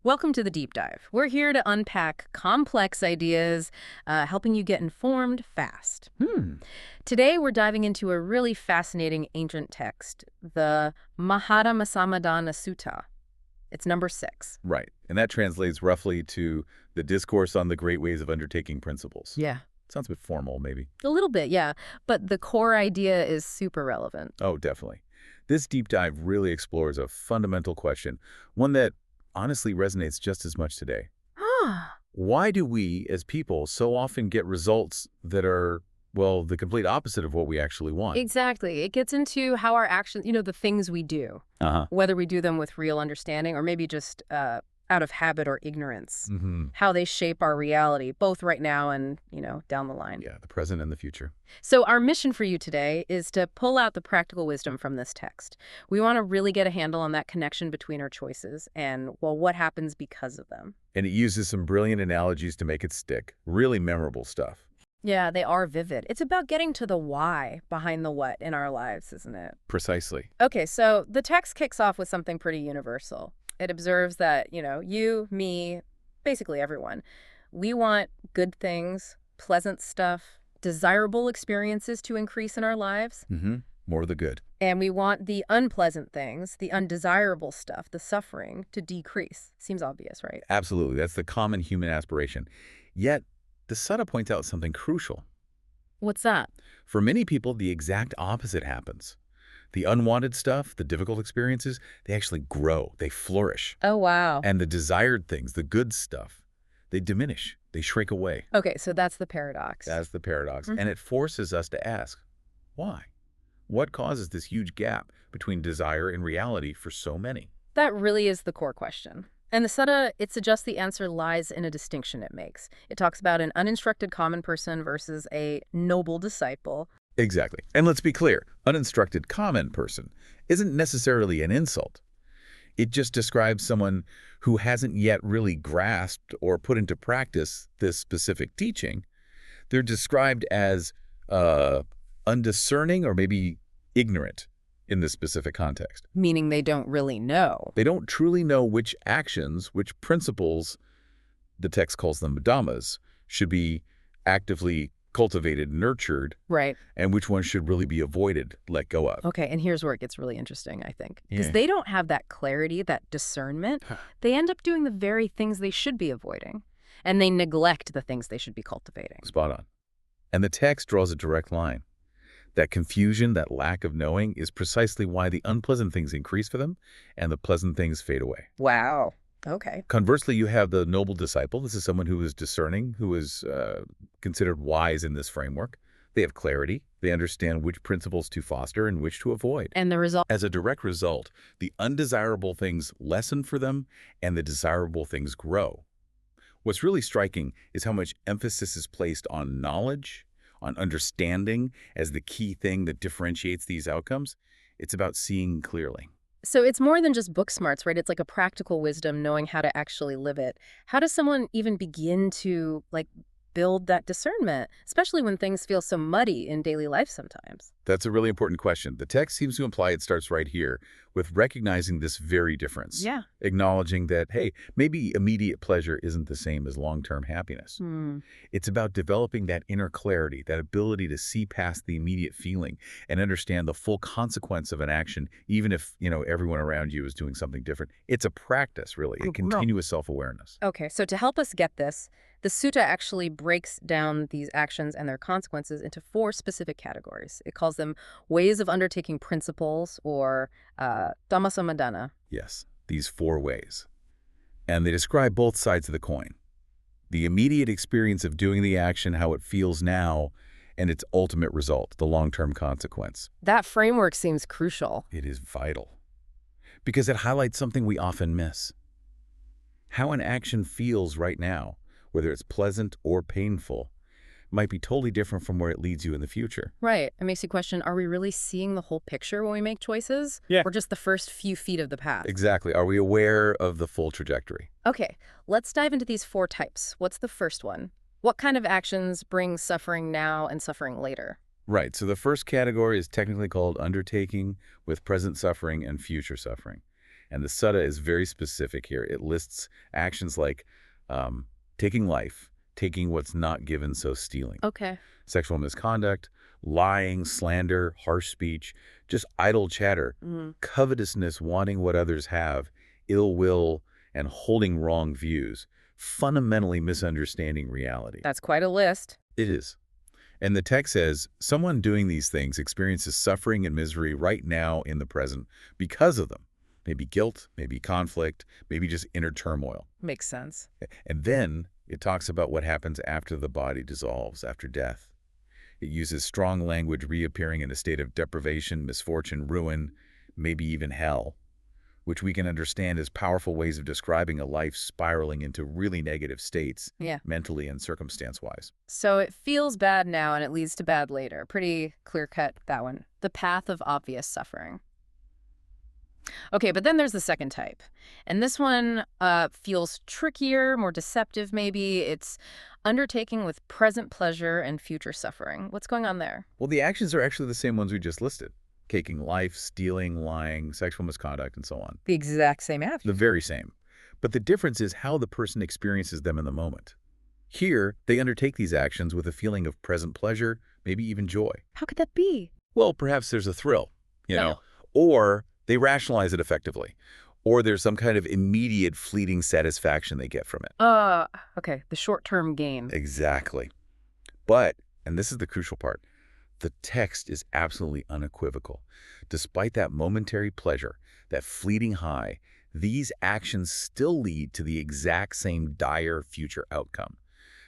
Welcome to the Deep Dive. We're here to unpack complex ideas, helping you get informed fast. Today, we're diving into a really fascinating ancient text, the Mahādhammasamādānasuttaṃ. It's number 6. Right. And that translates roughly to the Discourse on the Great Ways of Undertaking Principles. Yeah. Sounds a bit formal, maybe. A little bit, yeah. But the core idea is super relevant. Oh, definitely. This deep dive really explores a fundamental question, one that honestly resonates just as much today. Why do we, as people, so often get results that are, well, the complete opposite of what we actually want? Exactly. It gets into how our actions, the things we do, whether we do them with real understanding or maybe just out of habit or ignorance, how they shape our reality, both right now and, down the line. Yeah, the present and the future. So our mission for you today is to pull out the practical wisdom from this text. We want to really get a handle on that connection between our choices and, well, what happens because of them. And it uses some brilliant analogies to make it stick. Really memorable stuff. Yeah, they are vivid. It's about getting to the why behind the what in our lives, isn't it? Precisely. Okay, so the text kicks off with something pretty universal. It observes that, you, me, basically everyone, we want good things, pleasant stuff, desirable experiences to increase in our lives. More of the good. And we want the unpleasant things, the undesirable stuff, the suffering, to decrease. Seems obvious, right? Absolutely. That's the common human aspiration. Yet, the sutta points out something crucial. What's that? For many people, the exact opposite happens. The unwanted stuff, the difficult experiences, they actually grow, they flourish. Oh, wow. And the desired things, the good stuff, they diminish, they shrink away. Okay, so that's the paradox. That's the paradox. And it forces us to ask, why? What causes this huge gap between desire and reality for so many? That really is the core question. And the sutta, it suggests the answer lies in a distinction it makes. It talks about an uninstructed common person versus a noble disciple. Exactly. And let's be clear, uninstructed common person isn't necessarily an insult. It just describes someone who hasn't yet really grasped or put into practice this specific teaching. They're described as undiscerning or maybe ignorant in this specific context. Meaning they don't really know. They don't truly know which actions, which principles, the text calls them dhammas, should be actively cultivated, nurtured, right, and which ones should really be avoided, let go of. Okay, and here's where it gets really interesting, I think. Because they don't have that clarity, that discernment. They end up doing the very things they should be avoiding, and they neglect the things they should be cultivating. Spot on. And the text draws a direct line. That confusion, that lack of knowing is precisely why the unpleasant things increase for them and the pleasant things fade away. Wow. Okay. Conversely, you have the noble disciple. This is someone who is discerning, who is considered wise in this framework. They have clarity. They understand which principles to foster and which to avoid. And the result? As a direct result, the undesirable things lessen for them and the desirable things grow. What's really striking is how much emphasis is placed on knowledge, on understanding as the key thing that differentiates these outcomes. It's about seeing clearly. So it's more than just book smarts, right? It's like a practical wisdom, knowing how to actually live it. How does someone even begin to, build that discernment, especially when things feel so muddy in daily life sometimes? That's a really important question. The text seems to imply it starts right here with recognizing this very difference. Yeah. Acknowledging that, hey, maybe immediate pleasure isn't the same as long-term happiness. It's about developing that inner clarity, that ability to see past the immediate feeling and understand the full consequence of an action, even if, everyone around you is doing something different. It's a practice, really, a continuous self-awareness. Okay, so to help us get this, the sutta actually breaks down these actions and their consequences into 4 specific categories. It calls them ways of undertaking principles, or dhammasamādāna. Yes, these 4 ways. And they describe both sides of the coin. The immediate experience of doing the action, how it feels now, and its ultimate result, the long-term consequence. That framework seems crucial. It is vital. Because it highlights something we often miss. How an action feels right now, whether it's pleasant or painful, might be totally different from where it leads you in the future. Right. It makes you question, are we really seeing the whole picture when we make choices? Yeah. Or just the first few feet of the path? Exactly. Are we aware of the full trajectory? Okay, let's dive into these 4 types. What's the first one? What kind of actions bring suffering now and suffering later? Right. So the first category is technically called undertaking, with present suffering and future suffering. And the sutta is very specific here. It lists actions like taking life, taking what's not given, so stealing, Okay. sexual misconduct, lying, slander, harsh speech, just idle chatter, covetousness, wanting what others have, ill will, and holding wrong views, fundamentally misunderstanding reality. That's quite a list. It is. And the text says, someone doing these things experiences suffering and misery right now in the present because of them. Maybe guilt, maybe conflict, maybe just inner turmoil. Makes sense. And then it talks about what happens after the body dissolves, after death. It uses strong language reappearing in a state of deprivation, misfortune, ruin, maybe even hell, which we can understand as powerful ways of describing a life spiraling into really negative states, mentally and circumstance-wise. So it feels bad now and it leads to bad later. Pretty clear-cut, that one. The path of obvious suffering. Okay, but then there's the second type. And this one feels trickier, more deceptive maybe. It's undertaking with present pleasure and future suffering. What's going on there? Well, the actions are actually the same ones we just listed. Taking life, stealing, lying, sexual misconduct, and so on. The exact same action. The very same. But the difference is how the person experiences them in the moment. Here, they undertake these actions with a feeling of present pleasure, maybe even joy. How could that be? Well, perhaps there's a thrill, or they rationalize it effectively, or there's some kind of immediate fleeting satisfaction they get from it. Okay, the short-term gain. Exactly. But, and this is the crucial part, the text is absolutely unequivocal. Despite that momentary pleasure, that fleeting high, these actions still lead to the exact same dire future outcome.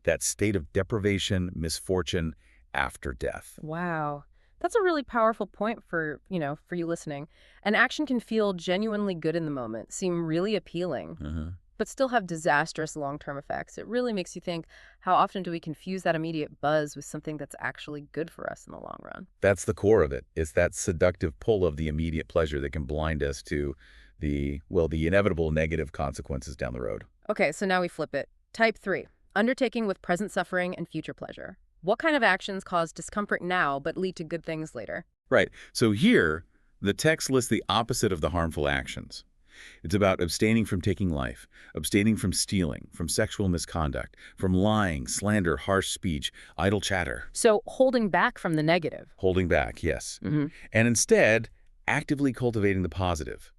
That state of deprivation, misfortune, after death. Wow. That's a really powerful point for you listening. An action can feel genuinely good in the moment, seem really appealing, but still have disastrous long-term effects. It really makes you think, how often do we confuse that immediate buzz with something that's actually good for us in the long run? That's the core of it. It's that seductive pull of the immediate pleasure that can blind us to the inevitable negative consequences down the road. Okay, so now we flip it. Type 3, undertaking with present suffering and future pleasure. What kind of actions cause discomfort now but lead to good things later? Right. So here, the text lists the opposite of the harmful actions. It's about abstaining from taking life, abstaining from stealing, from sexual misconduct, from lying, slander, harsh speech, idle chatter. So holding back from the negative. Holding back, yes. And instead, actively cultivating the positive.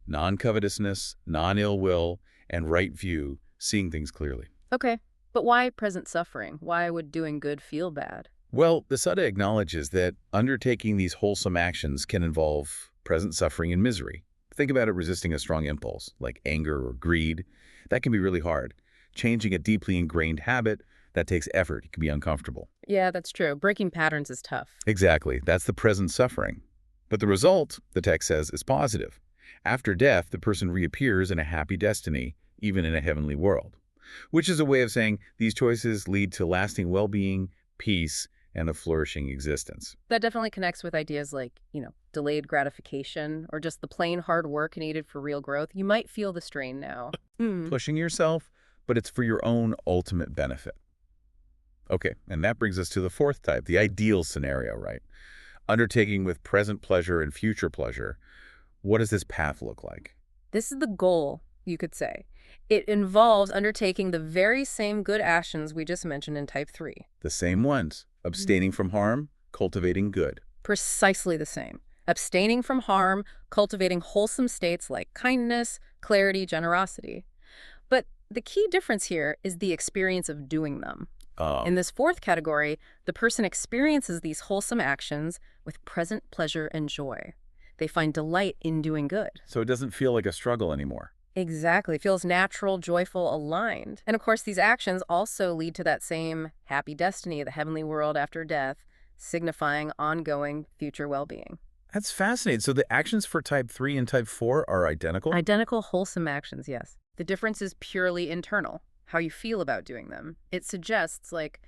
Non-covetousness, non-ill will, and right view, seeing things clearly. Okay, but why present suffering? Why would doing good feel bad? Well, the sutta acknowledges that undertaking these wholesome actions can involve present suffering and misery. Think about it resisting a strong impulse, like anger or greed. That can be really hard. Changing a deeply ingrained habit, that takes effort. It can be uncomfortable. Yeah, that's true. Breaking patterns is tough. Exactly. That's the present suffering. But the result, the text says, is positive. After death, the person reappears in a happy destiny, even in a heavenly world. Which is a way of saying these choices lead to lasting well-being, peace, and a flourishing existence. That definitely connects with ideas like, delayed gratification or just the plain hard work needed for real growth. You might feel the strain now. Pushing yourself, but it's for your own ultimate benefit. Okay, and that brings us to the fourth type, the ideal scenario, right? Undertaking with present pleasure and future pleasure. What does this path look like? This is the goal, you could say. It involves undertaking the very same good actions we just mentioned in type 3. The same ones. Abstaining from harm, cultivating good. Precisely the same. Abstaining from harm, cultivating wholesome states like kindness, clarity, generosity. But the key difference here is the experience of doing them. In this fourth category, the person experiences these wholesome actions with present pleasure and joy. They find delight in doing good. So it doesn't feel like a struggle anymore. Exactly. It feels natural, joyful, aligned. And of course, these actions also lead to that same happy destiny, the heavenly world after death, signifying ongoing future well-being. That's fascinating. So the actions for type 3 and type 4 are identical? Identical, wholesome actions, yes. The difference is purely internal, how you feel about doing them. It suggests like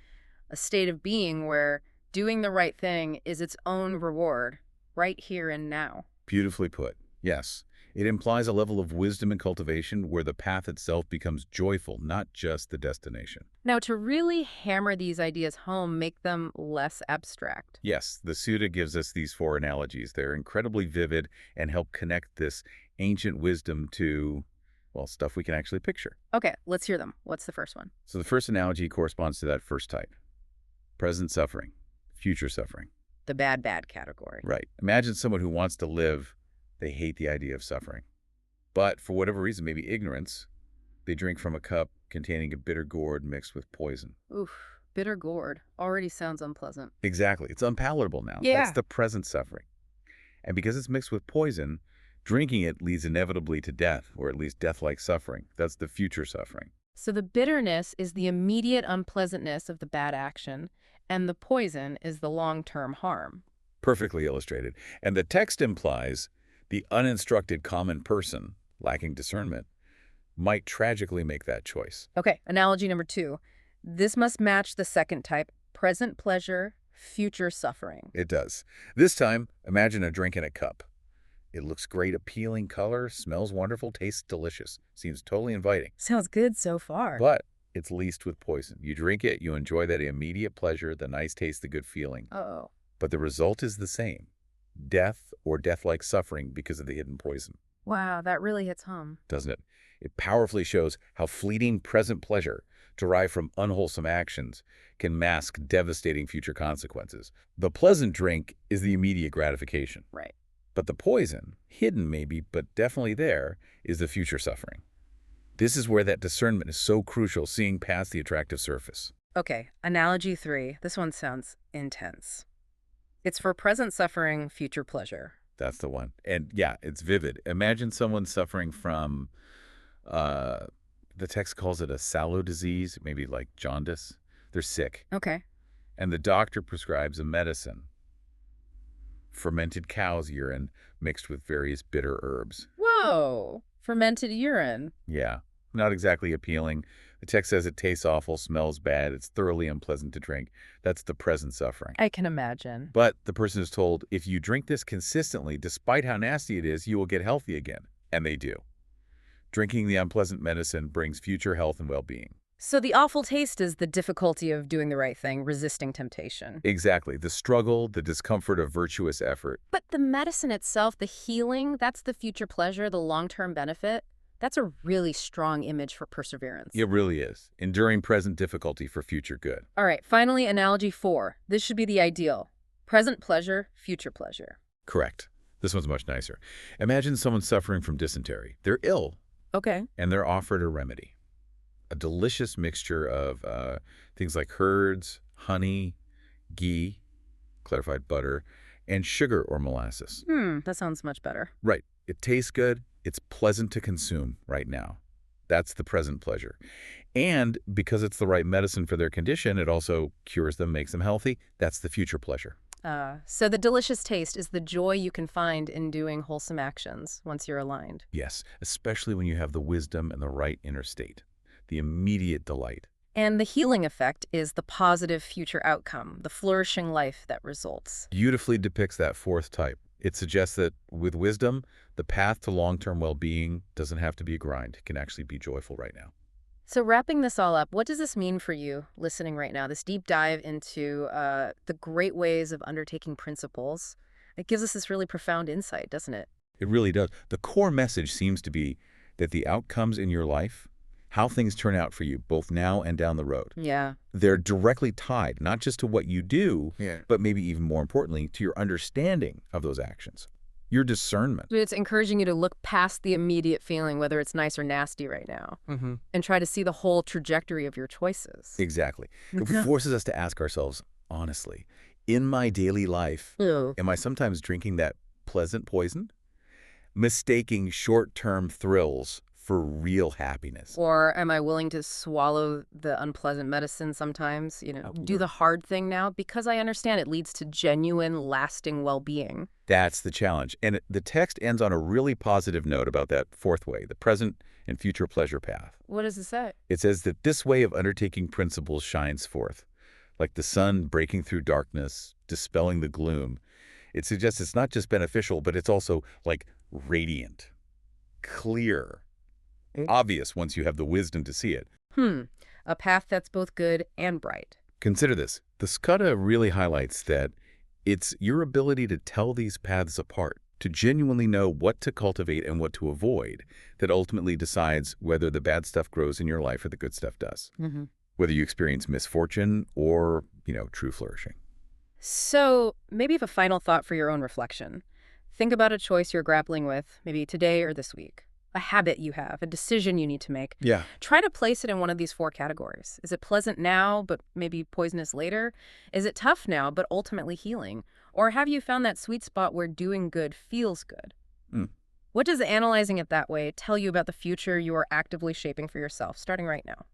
a state of being where doing the right thing is its own reward, right here and now. Beautifully put. Yes. It implies a level of wisdom and cultivation where the path itself becomes joyful, not just the destination. Now, to really hammer these ideas home, make them less abstract. Yes, the sutta gives us these four analogies. They're incredibly vivid and help connect this ancient wisdom to, well, stuff we can actually picture. Okay, let's hear them. What's the first one? So the first analogy corresponds to that first type. Present suffering, future suffering. The bad category. Right. Imagine someone who wants to live, they hate the idea of suffering. But for whatever reason, maybe ignorance, they drink from a cup containing a bitter gourd mixed with poison. Oof, bitter gourd. Already sounds unpleasant. Exactly. It's unpalatable now. Yeah. That's the present suffering. And because it's mixed with poison, drinking it leads inevitably to death, or at least death-like suffering. That's the future suffering. So the bitterness is the immediate unpleasantness of the bad action, and the poison is the long-term harm. Perfectly illustrated. And the text implies the uninstructed common person, lacking discernment, might tragically make that choice. Okay, analogy number 2. This must match the second type, present pleasure, future suffering. It does. This time, imagine a drink in a cup. It looks great, appealing color, smells wonderful, tastes delicious, seems totally inviting. Sounds good so far. But it's laced with poison. You drink it, you enjoy that immediate pleasure, the nice taste, the good feeling. Uh-oh. But the result is the same. Death or death-like suffering because of the hidden poison. Wow, that really hits home. Doesn't it? It powerfully shows how fleeting present pleasure derived from unwholesome actions can mask devastating future consequences. The pleasant drink is the immediate gratification. Right. But the poison, hidden maybe, but definitely there, is the future suffering. This is where that discernment is so crucial, seeing past the attractive surface. Okay, analogy 3. This one sounds intense. It's for present suffering, future pleasure. That's the one. And yeah, it's vivid. Imagine someone suffering from, the text calls it a sallow disease, maybe like jaundice. They're sick. Okay. And the doctor prescribes a medicine, fermented cow's urine mixed with various bitter herbs. Whoa! Fermented urine. Yeah, not exactly appealing. The text says it tastes awful, smells bad, it's thoroughly unpleasant to drink. That's the present suffering. I can imagine. But the person is told, if you drink this consistently, despite how nasty it is, you will get healthy again. And they do. Drinking the unpleasant medicine brings future health and well-being. So the awful taste is the difficulty of doing the right thing, resisting temptation. Exactly. The struggle, the discomfort of virtuous effort. But the medicine itself, the healing, that's the future pleasure, the long-term benefit. That's a really strong image for perseverance. It really is. Enduring present difficulty for future good. All right, finally, analogy 4. This should be the ideal. Present pleasure, future pleasure. Correct. This one's much nicer. Imagine someone suffering from dysentery. They're ill, Okay. and they're offered a remedy. A delicious mixture of things like curds, honey, ghee, clarified butter, and sugar or molasses. That sounds much better. Right. It tastes good. It's pleasant to consume right now. That's the present pleasure. And because it's the right medicine for their condition, it also cures them, makes them healthy. That's the future pleasure. So the delicious taste is the joy you can find in doing wholesome actions once you're aligned. Yes, especially when you have the wisdom and the right inner state. The immediate delight. And the healing effect is the positive future outcome, the flourishing life that results. Beautifully depicts that fourth type. It suggests that with wisdom, the path to long-term well-being doesn't have to be a grind. It can actually be joyful right now. So wrapping this all up, what does this mean for you listening right now? This deep dive into the great ways of undertaking principles. It gives us this really profound insight, doesn't it? It really does. The core message seems to be that the outcomes in your life, how things turn out for you, both now and down the road, Yeah. they're directly tied, not just to what you do, Yeah. but maybe even more importantly, to your understanding of those actions, your discernment. It's encouraging you to look past the immediate feeling, whether it's nice or nasty right now, and try to see the whole trajectory of your choices. Exactly. It forces us to ask ourselves, honestly, in my daily life, am I sometimes drinking that pleasant poison? Mistaking short-term thrills for real happiness. Or am I willing to swallow the unpleasant medicine sometimes, do the hard thing now because I understand it leads to genuine, lasting well-being? That's the challenge. And the text ends on a really positive note about that fourth way, the present and future pleasure path. What does it say? It says that this way of undertaking principles shines forth, like the sun breaking through darkness, dispelling the gloom. It suggests it's not just beneficial, but it's also like radiant. clear, obvious once you have the wisdom to see it. A path that's both good and bright. Consider this. The sutta really highlights that it's your ability to tell these paths apart, to genuinely know what to cultivate and what to avoid, that ultimately decides whether the bad stuff grows in your life or the good stuff does. Whether you experience misfortune or, true flourishing. So maybe have a final thought for your own reflection. Think about a choice you're grappling with, maybe today or this week. A habit you have, a decision you need to make. Yeah. Try to place it in one of these 4 categories. Is it pleasant now, but maybe poisonous later? Is it tough now, but ultimately healing? Or have you found that sweet spot where doing good feels good? What does analyzing it that way tell you about the future you are actively shaping for yourself, starting right now?